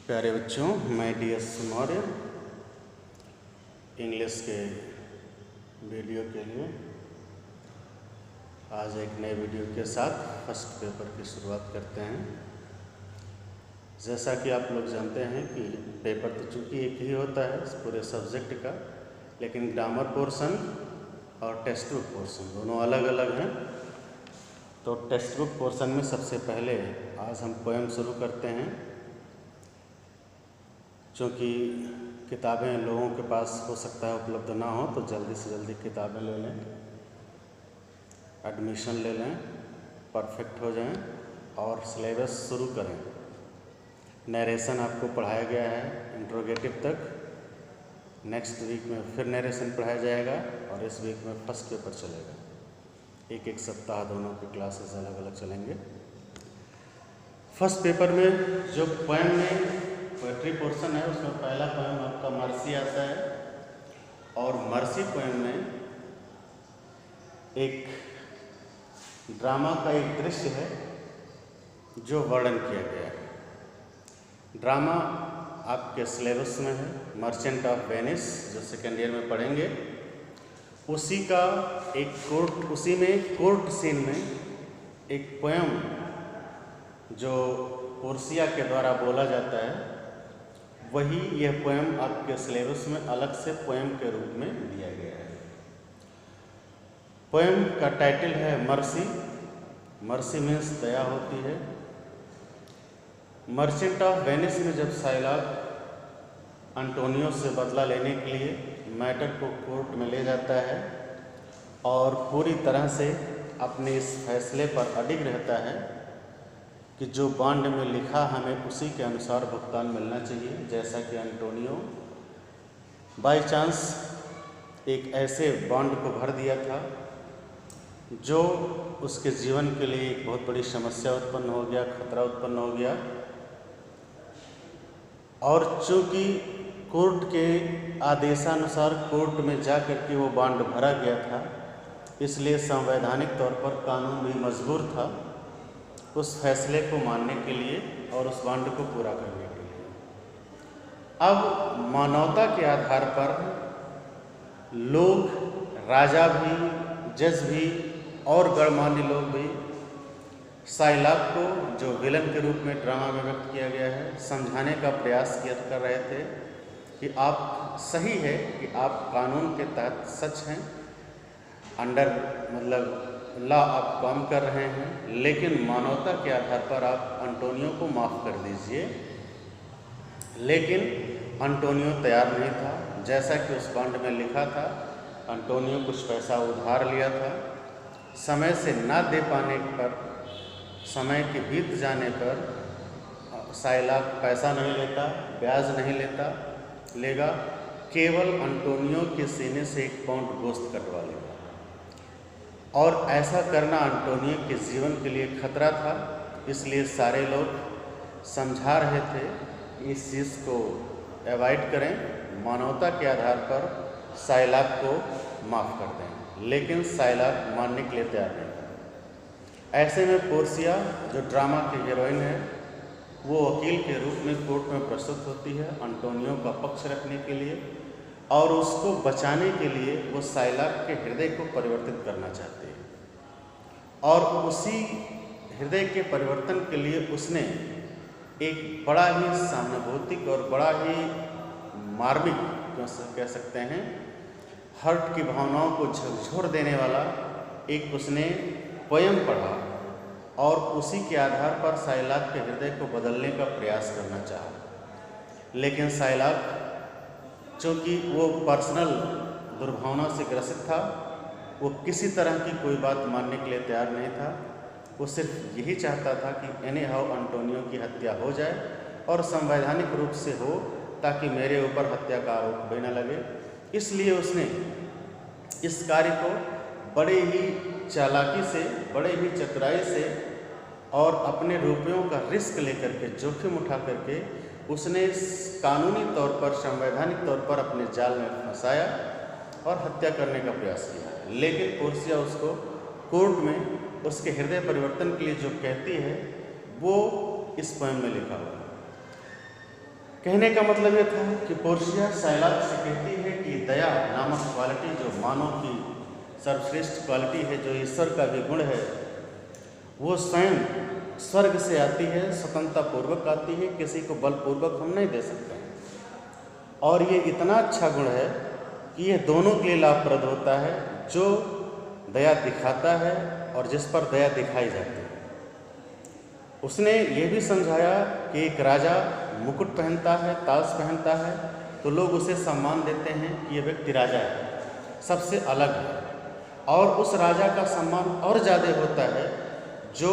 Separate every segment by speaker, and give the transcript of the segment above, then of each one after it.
Speaker 1: प्यारे बच्चों, मैं DS मौर्य इंग्लिश के वीडियो के लिए आज एक नए वीडियो के साथ फर्स्ट पेपर की शुरुआत करते हैं। जैसा कि आप लोग जानते हैं कि पेपर तो चूँकि एक ही होता है पूरे सब्जेक्ट का, लेकिन ग्रामर पोर्शन और टेक्स्ट बुक पोर्शन दोनों अलग अलग हैं। तो टेक्स्ट बुक पोर्शन में सबसे पहले आज हम पोएम शुरू करते हैं। क्योंकि किताबें लोगों के पास हो सकता है उपलब्ध ना हो, तो जल्दी से जल्दी किताबें ले लें, एडमिशन ले लें, परफेक्ट हो जाएं और सिलेबस शुरू करें। नरेशन आपको पढ़ाया गया है इंट्रोगेटिव तक, नेक्स्ट वीक में फिर नरेशन पढ़ाया जाएगा और इस वीक में फर्स्ट पेपर चलेगा। एक एक सप्ताह दोनों की क्लासेस अलग अलग चलेंगे। फर्स्ट पेपर में जो पोएम में पोएट्री पोर्शन है उसमें पहला पोएम आपका मर्सी आता है, और मर्सी पोएम में एक ड्रामा का एक दृश्य है जो वर्णन किया गया है। ड्रामा आपके सिलेबस में है मर्चेंट ऑफ वेनिस, जो सेकेंड ईयर में पढ़ेंगे। उसी का एक कोर्ट, उसी में कोर्ट सीन में एक पोएम जो पोर्सिया के द्वारा बोला जाता है, वही यह पोएम आपके सिलेबस में अलग से पोएम के रूप में दिया गया है। पोएम का टाइटल है मर्सी। मर्सी मीन्स दया होती है। मर्चेंट ऑफ वेनिस में जब साइलॉक अंटोनियो से बदला लेने के लिए मैटर को कोर्ट में ले जाता है और पूरी तरह से अपने इस फैसले पर अडिग रहता है कि जो बॉन्ड में लिखा हमें उसी के अनुसार भुगतान मिलना चाहिए। जैसा कि अंटोनियो बाय चांस एक ऐसे बॉन्ड को भर दिया था जो उसके जीवन के लिए एक बहुत बड़ी समस्या उत्पन्न हो गया, खतरा उत्पन्न हो गया। और चूँकि कोर्ट के आदेशानुसार कोर्ट में जा कर के वो बॉन्ड भरा गया था, इसलिए संवैधानिक तौर पर कानून भी मजबूर था उस फैसले को मानने के लिए और उस बॉन्ड को पूरा करने के लिए। अब मानवता के आधार पर लोग, राजा भी, जज भी और गणमान्य लोग भी साइलॉक को, जो विलन के रूप में ड्रामा में व्यक्त किया गया है, समझाने का प्रयास कर रहे थे कि आप सही है कि आप कानून के तहत सच हैं, अंडर मतलब लॉ आप काम कर रहे हैं, लेकिन मानवता के आधार पर आप अंटोनियो को माफ़ कर दीजिए। लेकिन अंटोनियो तैयार नहीं था। जैसा कि उस बॉन्ड में लिखा था, अंटोनियो कुछ पैसा उधार लिया था। समय से ना दे पाने पर, समय के बीत जाने पर साइलॉक पैसा नहीं लेता, ब्याज नहीं लेगा, केवल अंटोनियो के सीने से 1 पाउंड गोश्त कटवा लेगा। और ऐसा करना अंटोनियो के जीवन के लिए खतरा था, इसलिए सारे लोग समझा रहे थे कि इस चीज़ को अवॉइड करें, मानवता के आधार पर साइलॉक को माफ़ कर दें। लेकिन साइलॉक मानने के लिए तैयार नहीं था। ऐसे में पोर्सिया, जो ड्रामा की हीरोइन है, वो वकील के रूप में कोर्ट में प्रस्तुत होती है अंटोनियो का पक्ष रखने के लिए, और उसको बचाने के लिए वो साइलॉक के हृदय को परिवर्तित करना चाहती है। और उसी हृदय के परिवर्तन के लिए उसने एक बड़ा ही सहानुभूतिक और बड़ा ही मार्मिक, कह सकते हैं, हर्ट की भावनाओं को झकझोर देने वाला एक उसने पोएम पढ़ा, और उसी के आधार पर साइलॉक के हृदय को बदलने का प्रयास करना चाहा। लेकिन साइलॉक, चूँकि वो पर्सनल दुर्भावना से ग्रसित था, वो किसी तरह की कोई बात मानने के लिए तैयार नहीं था। वो सिर्फ यही चाहता था कि एनी हाउ अंटोनियो की हत्या हो जाए और संवैधानिक रूप से हो, ताकि मेरे ऊपर हत्या का आरोप भी न लगे। इसलिए उसने इस कार्य को बड़े ही चालाकी से, बड़े ही चतुराई से और अपने रुपयों का रिस्क लेकर के, जोखिम उठा करके उसने कानूनी तौर पर, संवैधानिक तौर पर अपने जाल में फंसाया और हत्या करने का प्रयास किया। लेकिन पोर्सिया उसको कोर्ट में उसके हृदय परिवर्तन के लिए जो कहती है, वो इस पोएम में लिखा हुआ है। कहने का मतलब ये था कि पोर्शिया साइलाक से कहती है कि दया नामक क्वालिटी जो मानव की सर्वश्रेष्ठ क्वालिटी है, जो ईश्वर का भी गुण है, वो स्वयं स्वर्ग से आती है, स्वतंत्रता पूर्वक आती है, किसी को बलपूर्वक हम नहीं दे सकते हैं। और ये इतना अच्छा गुण है कि ये दोनों के लिए लाभप्रद होता है, जो दया दिखाता है और जिस पर दया दिखाई जाती है। उसने ये भी समझाया कि एक राजा मुकुट पहनता है, ताज पहनता है, तो लोग उसे सम्मान देते हैं कि ये व्यक्ति राजा है, सबसे अलग है। और उस राजा का सम्मान और ज़्यादा होता है जो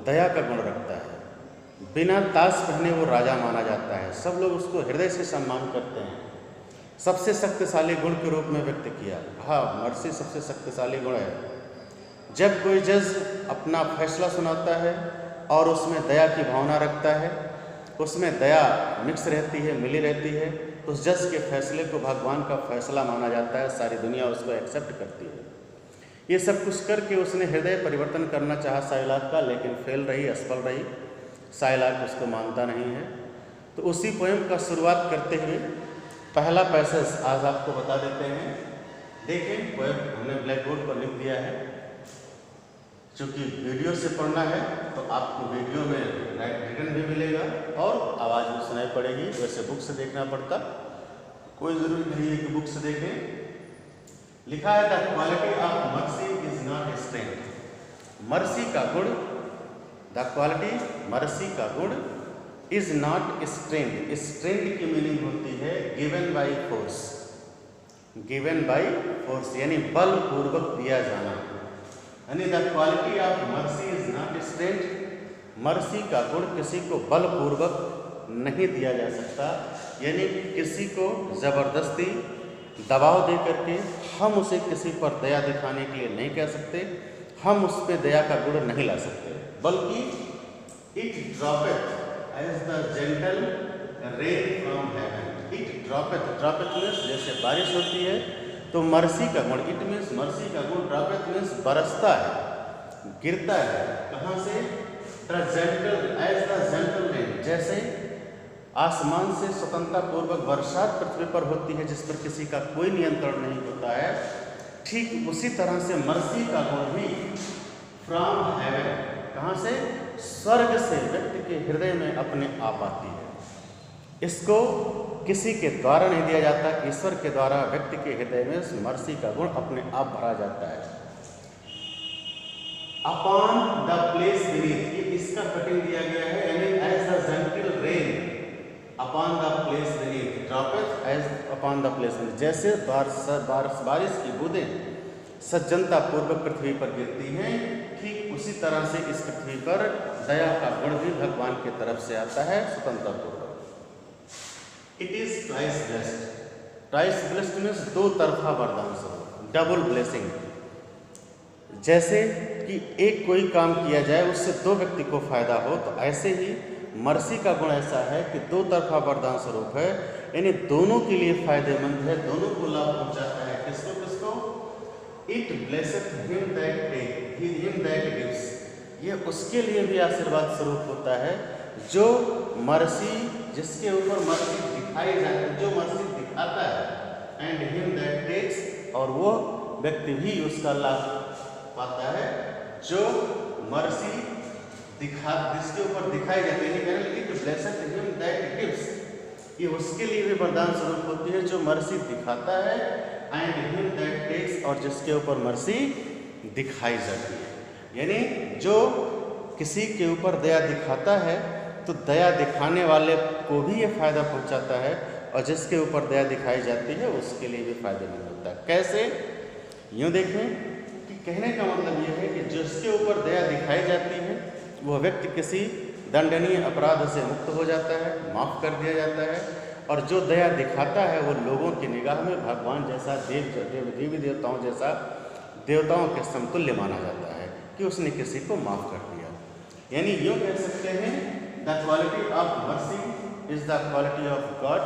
Speaker 1: दया का गुण रखता है। बिना ताज पहने वो राजा माना जाता है, सब लोग उसको हृदय से सम्मान करते हैं। सबसे शक्तिशाली गुण के रूप में व्यक्त किया। हाँ, मर्सी सबसे शक्तिशाली गुण है। जब कोई जज अपना फैसला सुनाता है और उसमें दया की भावना रखता है, उसमें दया मिक्स रहती है, मिली रहती है, तो उस जज के फैसले को भगवान का फैसला माना जाता है, सारी दुनिया उसको एक्सेप्ट करती है। ये सब कुछ करके उसने हृदय परिवर्तन करना चाहा साइलाक का, लेकिन फेल रही, असफल रही। साइलाक उसको मानता नहीं है। तो उसी पोएम का शुरुआत करते हुए पहला पैसेज आज आपको बता देते हैं। देखें, पोएम हमने ब्लैक बोर्ड पर लिख दिया है। चूँकि वीडियो से पढ़ना है तो आपको वीडियो में रिटन भी मिलेगा और आवाज़ भी सुनाई पड़ेगी। वैसे बुक से देखना पड़ता, कोई ज़रूरी नहीं है कि बुक से देखें। लिखा है the quality of mercy is not strength. Mercy का गुण, द क्वालिटी मर्सी का गुण इज नॉट स्ट्रेंथ। स्ट्रेंथ की मीनिंग होती है given by force. Given by force यानी बलपूर्वक दिया जाना, यानी the quality of mercy is not strength. Mercy का गुण किसी को बलपूर्वक नहीं दिया जा सकता, यानी किसी को ज़बरदस्ती दबाव दे करके हम उसे किसी पर दया दिखाने के लिए नहीं कह सकते, हम उस पर दया का गुण नहीं ला सकते, बल्कि it dropeth as the gentle rain from heaven. It dropeth, dropeth means जैसे बारिश होती है, तो मर्सी का गुण, इट मीन्स मर्सी का गुण, ड्रॉपेथ मीन्स बरसता है, गिरता है। कहाँ से? The gentle as the gentle rain, जैसे आसमान से स्वतंत्रता पूर्वक बरसात पृथ्वी पर होती है जिस पर किसी का कोई नियंत्रण नहीं होता है, ठीक उसी तरह से मर्सी का गुण भी फ्रॉम हेवन, कहाँ से? स्वर्ग से व्यक्ति के हृदय में अपने आप आती है। इसको किसी के द्वारा नहीं दिया जाता, ईश्वर के द्वारा व्यक्ति के हृदय में मर्सी का गुण अपने आप भरा जाता है। अपॉन द प्लेस बीनीथ, ये इसका कटिंग दिया गया है, यानी as the gentle rain upon the place beneath dropeth as upon the place beneath, जैसे बारिश की बूंदें सज्जनता पूर्वक पृथ्वी पर गिरती हैं, ठीक उसी तरह से इस पृथ्वी पर दया का गुण भी भगवान की तरफ से आता है स्वतंत्रता पूर्वक। It is twice blessed. Twice blessed means दो तरफा वरदान स्वरूप, डबल ब्लेसिंग। जैसे कि एक कोई काम किया जाए उससे दो व्यक्ति को फायदा हो, तो ऐसे ही मर्सी का गुण ऐसा है कि दो तरफा वरदान स्वरूप है, यानी दोनों के लिए फायदेमंद है, दोनों को लाभ पहुंचाता है। किसको किसको? It blesseth him that gives, ये उसके लिए भी आशीर्वाद स्वरूप होता है जो मर्सी, जिसके ऊपर मर्सी दिखाई जाती है, जो मर्सी दिखाता है, एंड हिम दैट टेक्स, और वो व्यक्ति भी उसका लाभ पाता है जो मर्सी जिसके ऊपर दिखाई जाती है। It blesseth him that gives, ये उसके लिए भी वरदान स्वरूप होती है जो मर्सी दिखाता है, एंड हिम दैट टेक्स, और जिसके ऊपर मर्सी दिखाई जाती है। यानी जो किसी के ऊपर दया दिखाता है तो दया दिखाने वाले को भी ये फायदा पहुंचाता है, और जिसके ऊपर दया दिखाई जाती है उसके लिए भी फायदेमंद होता है। कैसे? यूँ देखें कि कहने का मतलब ये है कि जिसके ऊपर दया दिखाई जाती है वह व्यक्ति किसी दंडनीय अपराध से मुक्त हो जाता है, माफ़ कर दिया जाता है, और जो दया दिखाता है वो लोगों की निगाह में भगवान जैसा, देवी देवताओं जैसा, देवताओं के समतुल्य माना जाता है कि उसने किसी को माफ़ कर दिया। यानी यूँ कह सकते हैं the quality of mercy is the quality of God,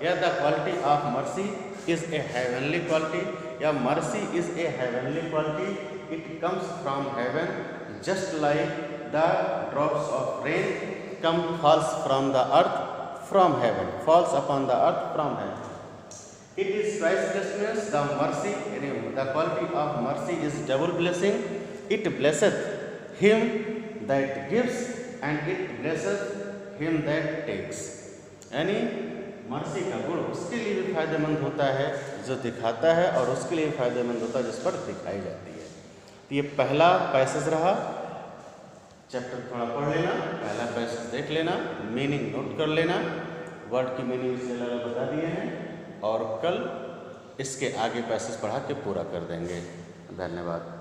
Speaker 1: या the quality of mercy is a heavenly quality, या mercy is a heavenly quality, it comes from heaven just like the drops of rain come falls from the earth from heaven, falls upon the earth from heaven. It is pricelessness, the mercy, the quality of mercy is double blessing. It blesseth him that gives and it blesseth him that takes. यानी mercy का गुण उसके लिए भी फायदेमंद होता है जो दिखाता है, और उसके लिए फायदेमंद होता है जिस पर दिखाई जाती है। तो ये पहला पैसेज रहा। चैप्टर थोड़ा पढ़ लेना, पहला पैसेज देख लेना, मीनिंग नोट कर लेना, वर्ड की मीनिंग इसलिए बता दिए हैं, और कल इसके आगे पैसेज पढ़ा के पूरा कर देंगे। धन्यवाद।